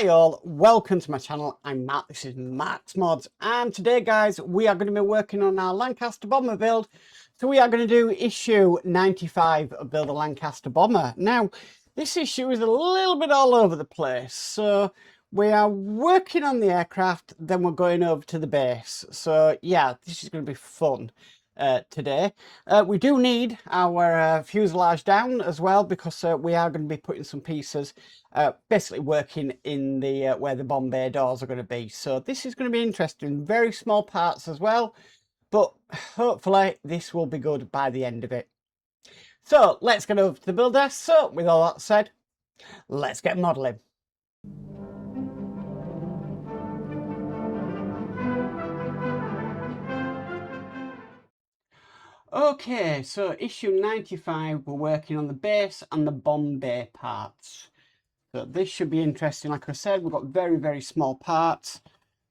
Hi all, welcome to my channel. I'm Matt, this is Matt's Mods, and today guys we are going to be working on our Lancaster bomber build. So we are going to do issue 95 of Build a Lancaster Bomber. Now this issue is a little bit all over the place, so we are working on the aircraft, then we're going over to the base. So yeah, this is going to be fun. Today we do need our fuselage down as well, because we are going to be putting some pieces basically working in the where the bomb bay doors are going to be. So this is going to be interesting, very small parts as well, but hopefully this will be good by the end of it. So let's get over to the builder. So with all that said, let's get modelling. Okay, so issue 95, we're working on the base and the bomb bay parts. So this should be interesting. Like I said, we've got very small parts.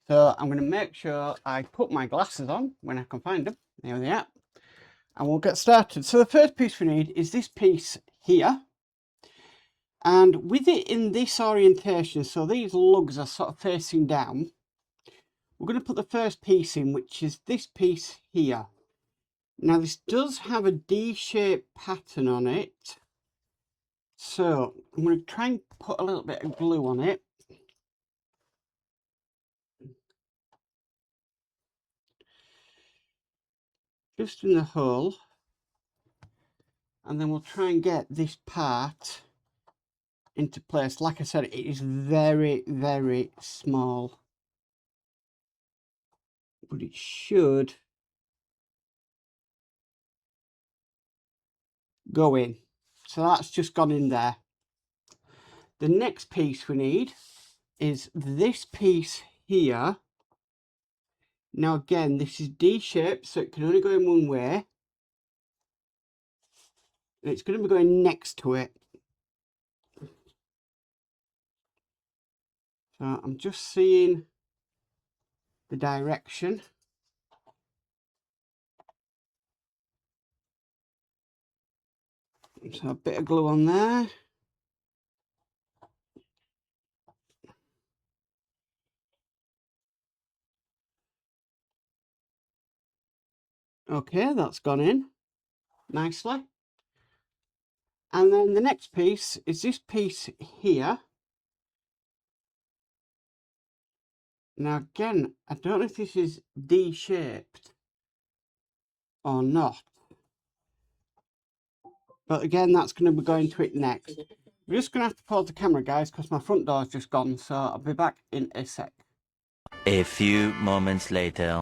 So I'm going to make sure I put my glasses on when I can find them. There they are. And we'll get started. So the first piece we need is this piece here. And with it in this orientation, so these lugs are sort of facing down, we're going to put the first piece in, which is this piece here. Now this does have a D-shaped pattern on it. So I'm going to try and put a little bit of glue on it. Just in the hole. And then we'll try and get this part into place. Like I said, it is very small. But it should go in. So that's just gone in there. The next piece we need is this piece here. Now again, this is D-shaped, so it can only go in one way. And it's going to be going next to it. So I'm just seeing the direction. So a bit of glue on there. Okay, that's gone in nicely. And then the next piece is this piece here. Now again, I don't know if this is D-shaped or not. But again, that's going to be going to it next. We're just going to have to pause the camera, guys, because my front door's just gone. So I'll be back in a sec. A few moments later.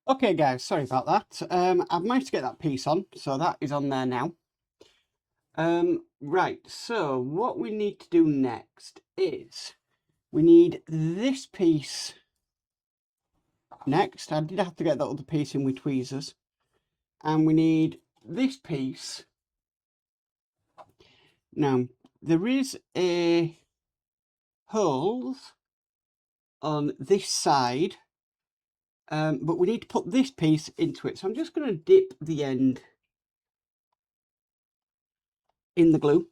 Okay, guys, sorry about that. I've managed to get that piece on. So that is on there now. Right, so what we need to do next is we need this piece next. I did have to get that other piece in with tweezers. And we need this piece. Now, there is a holes on this side, but we need to put this piece into it. So I'm just going to dip the end in the glue.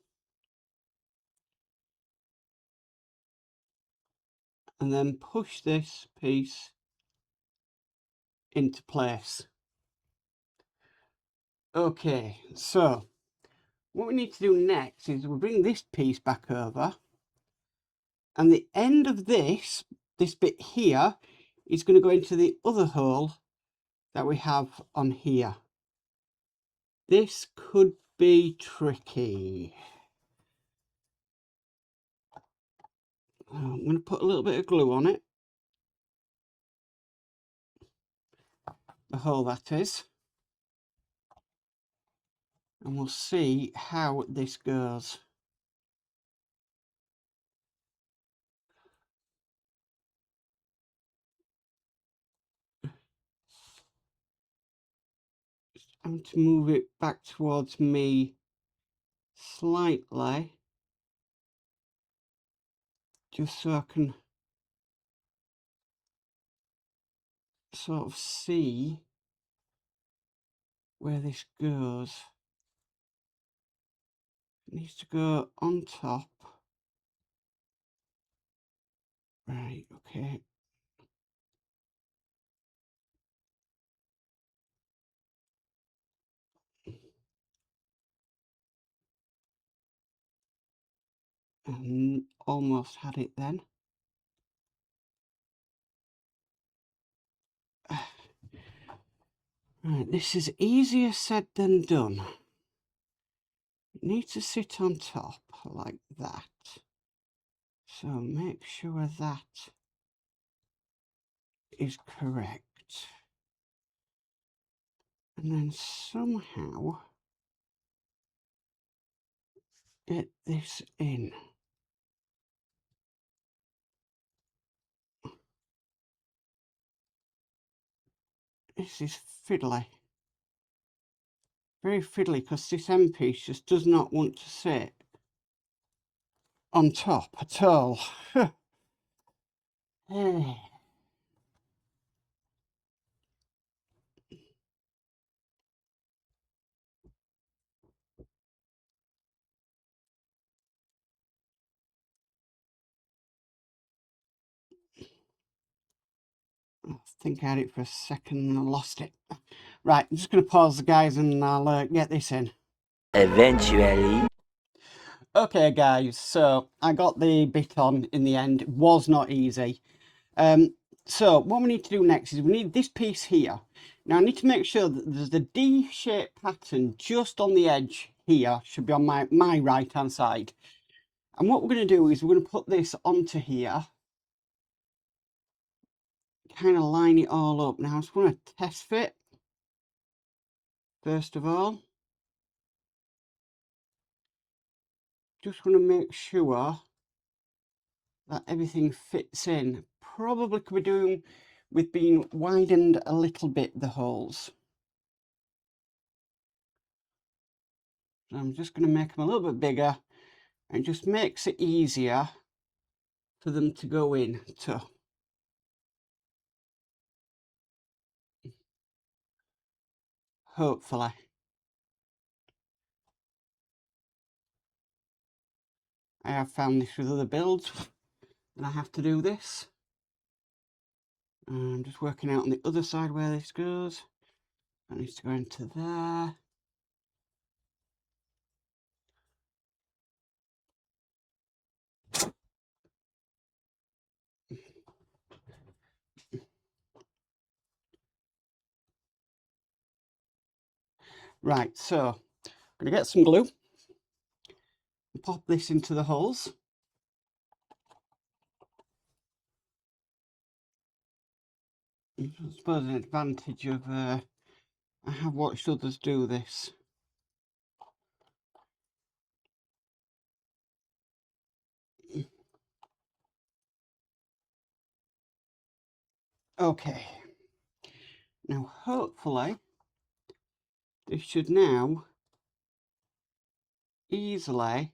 And then push this piece into place. Okay, so what we need to do next is we'll bring this piece back over, and the end of this bit here is going to go into the other hole that we have on here. This could be tricky. I'm going to put a little bit of glue on it. The hole, that is. And we'll see how this goes. I'm to move it back towards me slightly, just so I can sort of see where this goes. It needs to go on top. Right, okay. And almost had it then. Right, this is easier said than done. It needs to sit on top like that. So make sure that is correct. And then somehow get this in. This is fiddly. Very fiddly because this end piece just does not want to sit on top at all. I think I had it for a second and I lost it. Right, I'm just going to pause the guys and I'll get this in. Eventually. Okay guys, so I got the bit on in the end. It was not easy. So what we need to do next is we need this piece here. Now I need to make sure that there's the D-shaped pattern just on the edge here, should be on my right hand side. And what we're going to do is we're going to put this onto here, kind of line it all up. Now I just want to test fit first of all. Just want to make sure that everything fits in. Probably could be doing with being widened a little bit, the holes. So I'm just going to make them a little bit bigger, and it just makes it easier for them to go in to. Hopefully. I have found this with other builds, and I have to do this. I'm just working out on the other side where this goes. That needs to go into there. Right, so I'm going to get some glue and pop this into the holes. I suppose an advantage of I have watched others do this. Okay, now hopefully this should now easily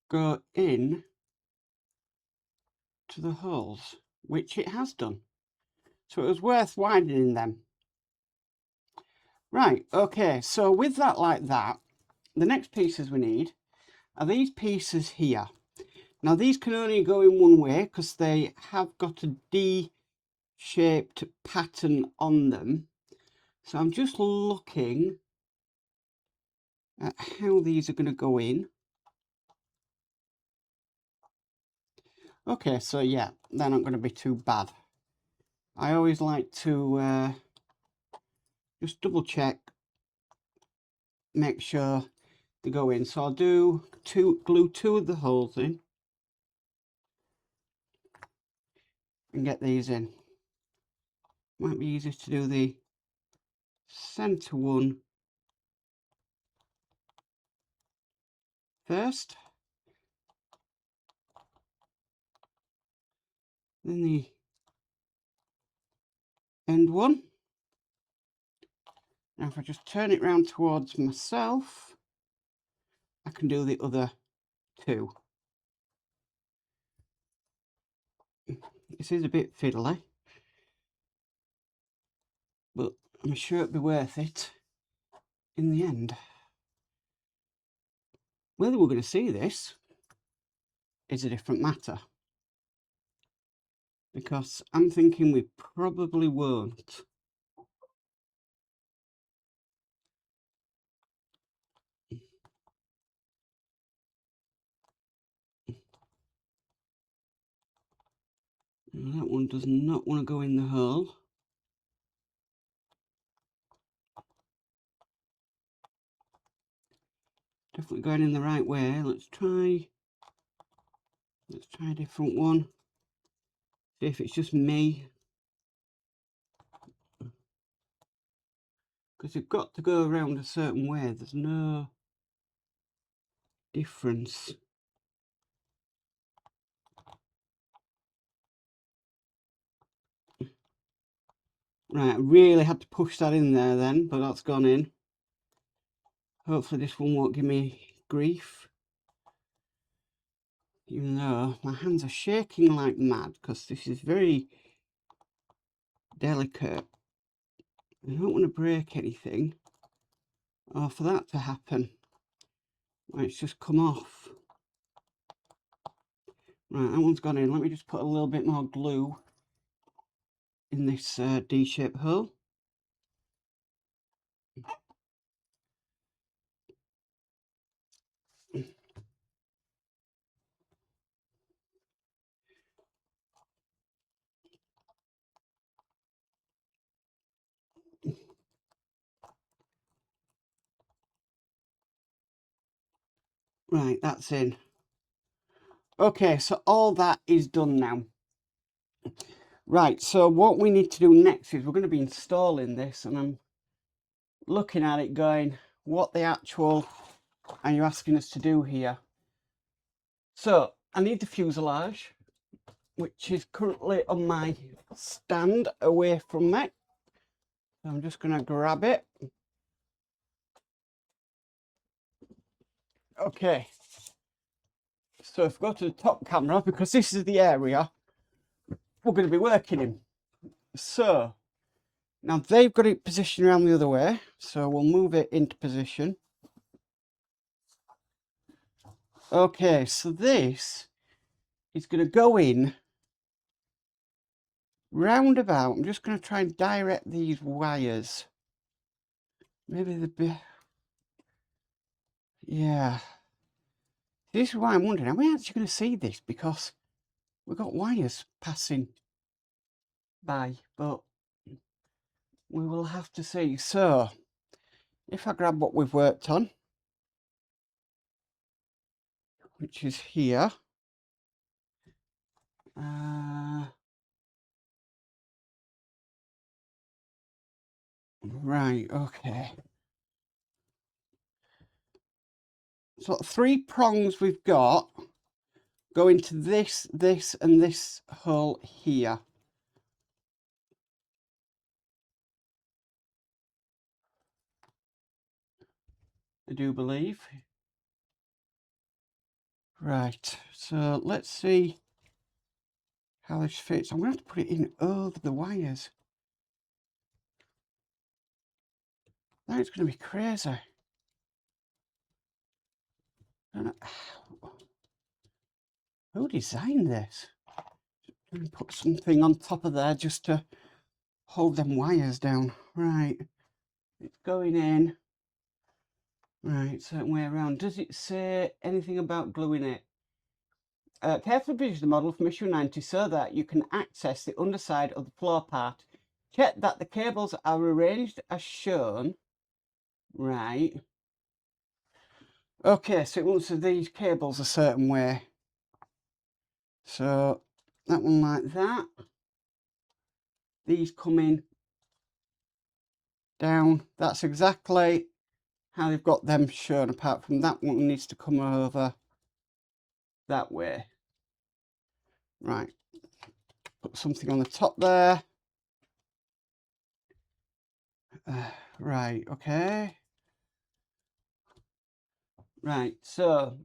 go in to the holes, which it has done. So it was worth widening them. Right, okay, so with that like that, the next pieces we need are these pieces here. Now these can only go in one way because they have got a D-shaped pattern on them. So I'm just looking at how these are going to go in. Okay, so yeah, they're not going to be too bad. I always like to just double check, make sure they go in. So I'll do glue two of the holes in and get these in. Might be easier to do the centre one first, then the end one. Now if I just turn it round towards myself, I can do the other two. This is a bit fiddly, but I'm sure it'll be worth it in the end. Whether we're going to see this is a different matter. because I'm thinking we probably won't. And that one does not want to go in the hole. Definitely going in the right way. Let's try a different one. See if it's just me. Because you've got to go around a certain way. There's no difference. Right, I really had to push that in there then, but that's gone in. Hopefully this one won't give me grief. Even though my hands are shaking like mad, because this is very delicate. I don't want to break anything, or for that to happen. Right, it's just come off. Right, that one's gone in. Let me just put a little bit more glue in this D-shaped hole. Right, that's in. Okay, so all that is done now. Right, so what we need to do next is we're going to be installing this, and I'm looking at it going, what the actual are you asking us to do here? So I need the fuselage, which is currently on my stand away from me. So I'm just going to grab it. Okay, so if we go to the top camera, because this is the area we're going to be working in. So now they've got it positioned around the other way, so we'll move it into position. Okay, so this is going to go in round about. I'm just going to try and direct these wires. Maybe the bit, yeah. This is why I'm wondering, are we actually going to see this? Because we've got wires passing by, but we will have to see. So if I grab what we've worked on, which is here, right, okay. So 3 prongs we've got go into this, this, and this hole here. I do believe. Right, so let's see how this fits. I'm going to have to put it in over the wires. That is going to be crazy. Who designed this? And put something on top of there just to hold them wires down. Right, it's going in. Right, certain way around. Does it say anything about gluing it? Carefully position the model from issue 90 so that you can access the underside of the floor part. Check that the cables are arranged as shown. Right. Okay, so it wants these cables a certain way. So that one like that. These come in down. That's exactly how they've got them shown, apart from that one needs to come over that way. Right. Put something on the top there. Right, okay. Right, so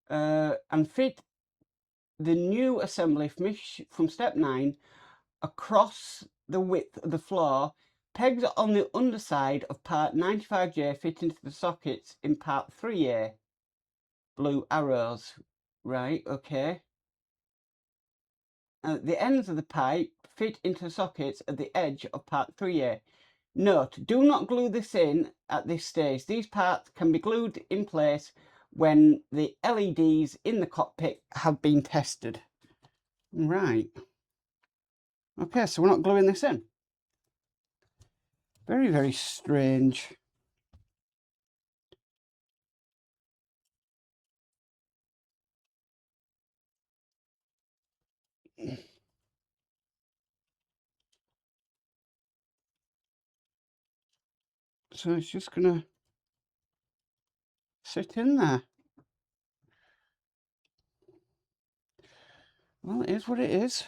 and fit the new assembly from step 9 across the width of the floor. Pegs on the underside of part 95J fit into the sockets in part 3A. Blue arrows. Right, okay. The ends of the pipe fit into the sockets at the edge of part 3A. Note, do not glue this in at this stage. These parts can be glued in place when the LEDs in the cockpit have been tested. Right. Okay, so we're not gluing this in. Very, very strange. So it's just gonna sit in there. Well, it is what it is.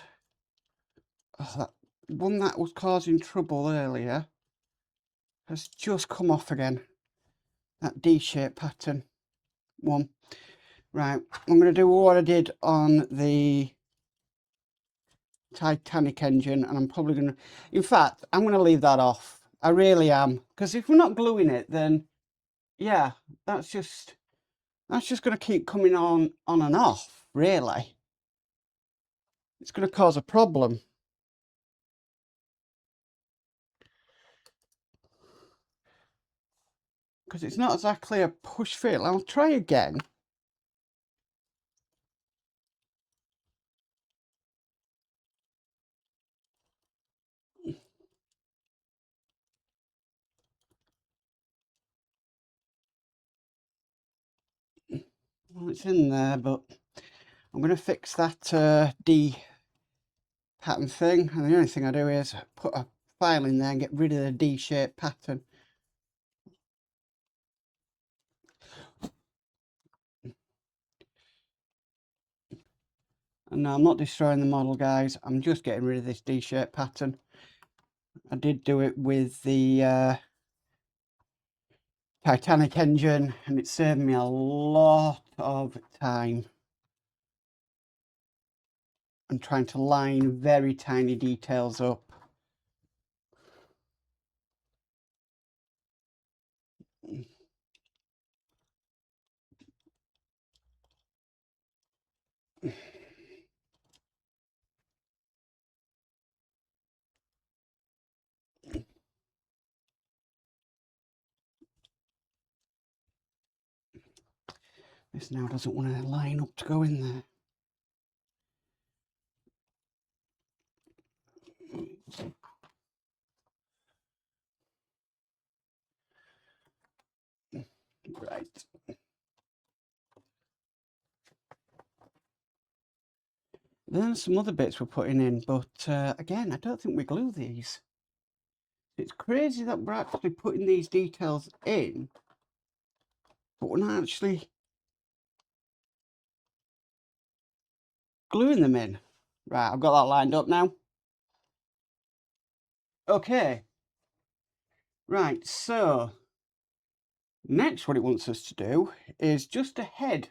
Oh, that one that was causing trouble earlier has just come off again. That D-shaped pattern one. Right, I'm going to do what I did on the Titanic engine, and I'm probably going to... In fact, I'm going to leave that off. I really am. Because if we're not gluing it, then, yeah, that's just going to keep coming on and off, really. It's going to cause a problem. Because it's not exactly a push fit. I'll try again. Well, it's in there, but I'm going to fix that D pattern thing. And the only thing I do is put a file in there and get rid of the D-shaped pattern. And no, I'm not destroying the model, guys. I'm just getting rid of this D-shaped pattern. I did do it with the Titanic engine, and it saved me a lot of time. I'm trying to line very tiny details up. This now doesn't want to line up to go in there. Right. There's some other bits we're putting in, but again, I don't think we glue these. It's crazy that we're actually putting these details in, but we're not actually gluing them in. Right, I've got that lined up now. Okay. Right, so next what it wants us to do is just ahead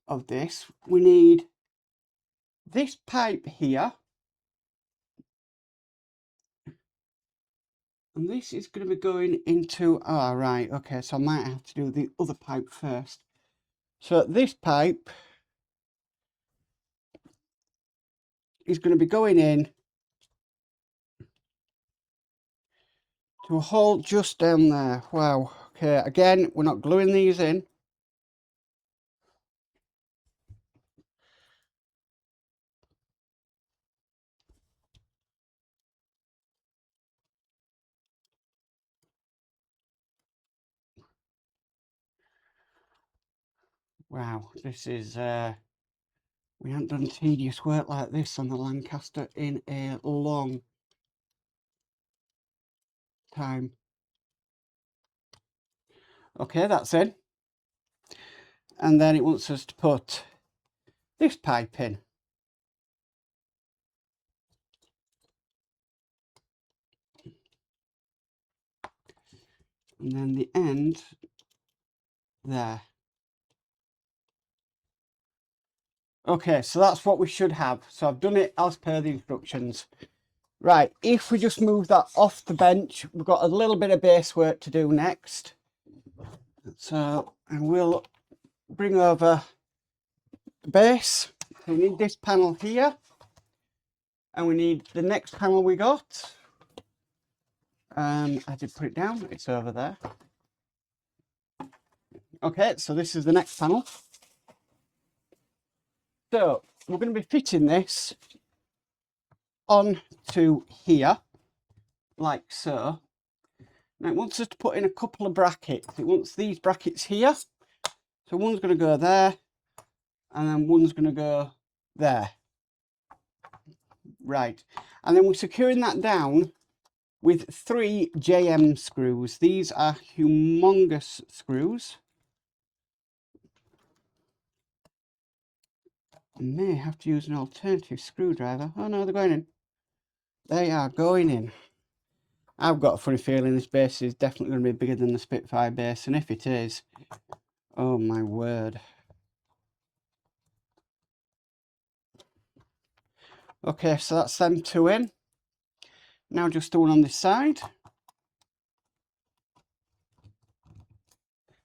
of this, we need this pipe here. And this is going to be going into, right, okay, so I might have to do the other pipe first. So this pipe is going to be going in to a hole just down there. Wow, okay, again, we're not gluing these in. Wow, this is, we haven't done tedious work like this on the Lancaster in a long time. Okay, that's in. And then it wants us to put this pipe in. And then the end there. Okay, so that's what we should have. So I've done it as per the instructions. Right, if we just move that off the bench, we've got a little bit of base work to do next. So I will bring over the base. So we need this panel here. And we need the next panel we got. I did put it down, it's over there. Okay, so this is the next panel. So we're going to be fitting this onto here, like so. Now it wants us to put in a couple of brackets. It wants these brackets here. So one's going to go there, and then one's going to go there. Right, and then we're securing that down with 3 JM screws. These are humongous screws. I may have to use an alternative screwdriver. Oh no, they're going in. They are going in. I've got a funny feeling this base is definitely going to be bigger than the Spitfire base, and if it is, oh my word. Okay, so that's them 2 in. Now just the one on this side.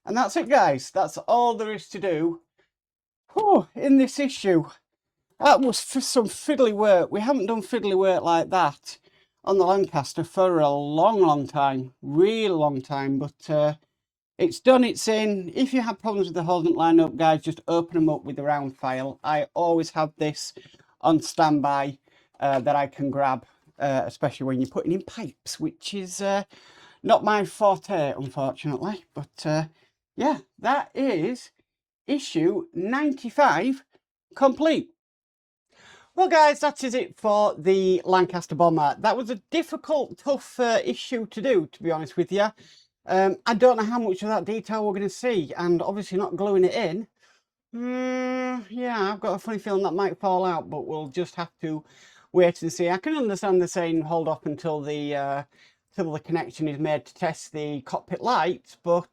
And that's it, guys. That's all there is to do in this issue. That was for some fiddly work. We haven't done fiddly work like that on the Lancaster for a long time. Real long time. But it's done, it's in. If you have problems with the holes not line up, guys, just open them up with the round file. I always have this on standby that I can grab, especially when you're putting in pipes, which is not my forte, unfortunately. But yeah, that is issue 95 complete. Well, guys, that is it for the Lancaster bomber. That was a difficult, tough issue to do, to be honest with you. I don't know how much of that detail we're going to see, and obviously not gluing it in. Yeah, I've got a funny feeling that might fall out, but we'll just have to wait and see. I can understand the saying hold off until the connection is made to test the cockpit lights, but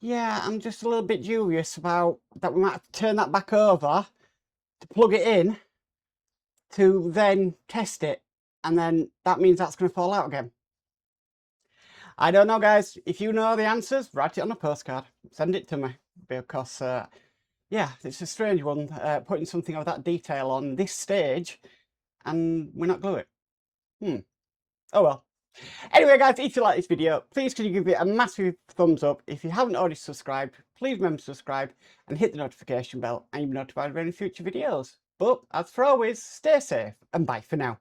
yeah, I'm just a little bit dubious about that. We might have to turn that back over to plug it in to then test it, and then that means that's going to fall out again. I don't know, guys. If you know the answers, write it on a postcard, send it to me, because yeah, it's a strange one, putting something of that detail on this stage and we're not glue it. Oh well. Anyway, guys, if you like this video, please could you give it a massive thumbs up. If you haven't already subscribed, please remember to subscribe and hit the notification bell, and you'll be notified of any future videos. But as for always, stay safe and bye for now.